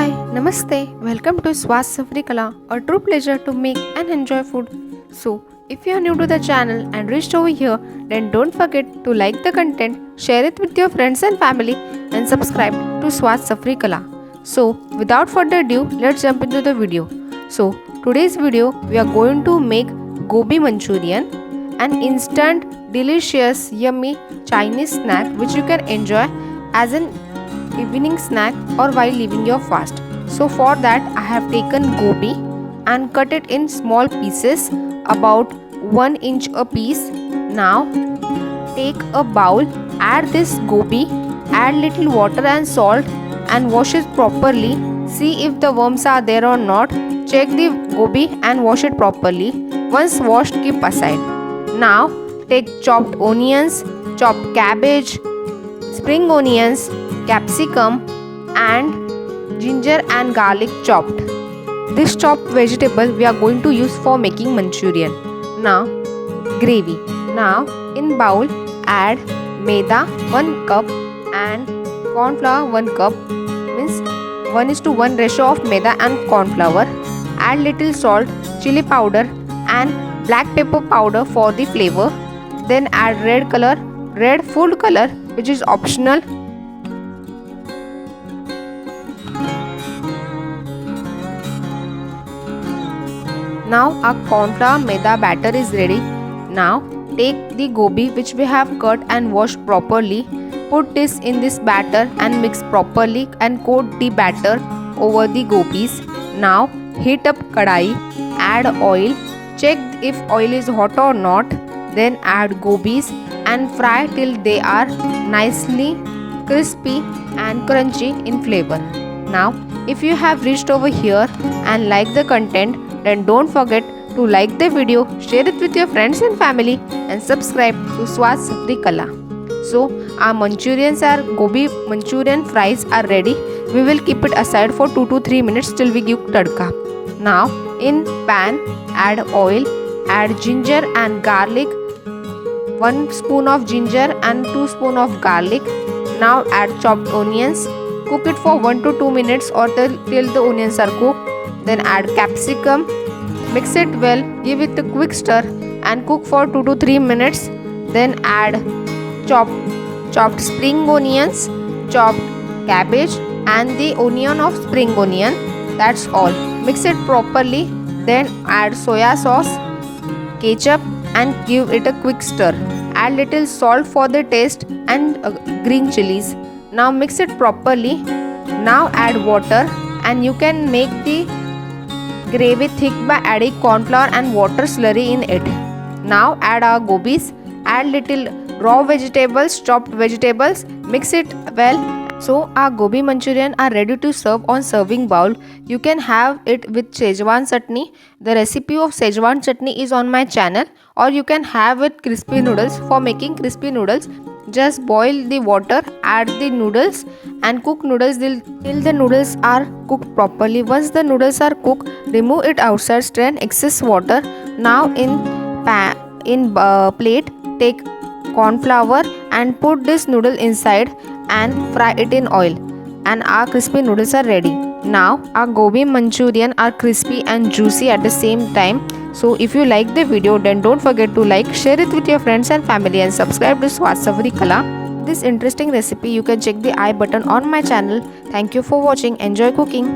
Hi, Namaste. Welcome to Swast Safari Kala, a true pleasure to make and enjoy food. So, if you are new to the channel and reached over here, then don't forget to like the content, share it with your friends and family, and subscribe to Swast Safari Kala. So, without further ado, let's jump into the video. So, today's video we are going to make Gobi Manchurian, an instant, delicious, yummy Chinese snack which you can enjoy as an evening snack or while leaving your fast. So for that I have taken gobi and cut it in small pieces about 1 inch a piece. Now take a bowl, add this gobi, add little water and salt and wash it properly. See if the worms are there or not. Check the gobi and wash it properly. Once washed, keep aside. Now take chopped onions, chopped cabbage, spring onions, capsicum and ginger and garlic chopped. This chopped vegetable we are going to use for making Manchurian. Now gravy. Now in bowl add maida 1 cup and corn flour 1 cup, means 1:1 ratio of maida and corn flour. Add little salt, chili powder and black pepper powder for the flavor. Then add red food color which is optional. Now our corn flour maida batter is ready. Now take the gobi which we have cut and washed properly. Put this in this batter and mix properly and coat the batter over the gobis. Now heat up kadai, add oil, check if oil is hot or not. Then add gobis and fry till they are nicely crispy and crunchy in flavor. Now if you have reached over here and like the content, then don't forget to like the video, share it with your friends and family and subscribe to Swast Safari Kala. So our Gobi Manchurian fries are ready. We will keep it aside for 2 to 3 minutes till we give tadka. Now in pan add oil, add ginger and garlic, 1 spoon of ginger and 2 spoon of garlic. Now add chopped onions. Cook it for 1 to 2 minutes or till the onions are cooked. Then add capsicum, mix it well, give it a quick stir and cook for 2 to 3 minutes. Then add chopped spring onions, chopped cabbage and the onion of spring onion. That's all. Mix it properly. Then add soya sauce, ketchup and give it a quick stir. Add little salt for the taste and green chilies. Now mix it properly. Now add water and you can make the gravy thick by adding corn flour and water slurry in it. Now add our gobis, add little raw vegetables, chopped vegetables, mix it well. So our gobi manchurian are ready to serve on serving bowl. You can have it with Szechuan chutney. The recipe of Szechuan chutney is on my channel, or you can have with crispy noodles. For making crispy noodles, just boil the water, add the noodles and cook noodles till the noodles are cooked properly. Once the noodles are cooked, remove it outside, strain excess water. Now in plate take corn flour and put this noodle inside and fry it in oil, and our crispy noodles are ready. Now our gobi manchurian are crispy and juicy at the same time. So if you like the video, then don't forget to like, share it with your friends and family and subscribe to Swast Safari Kala. This interesting recipe you can check the I button on my channel. Thank you for watching. Enjoy cooking.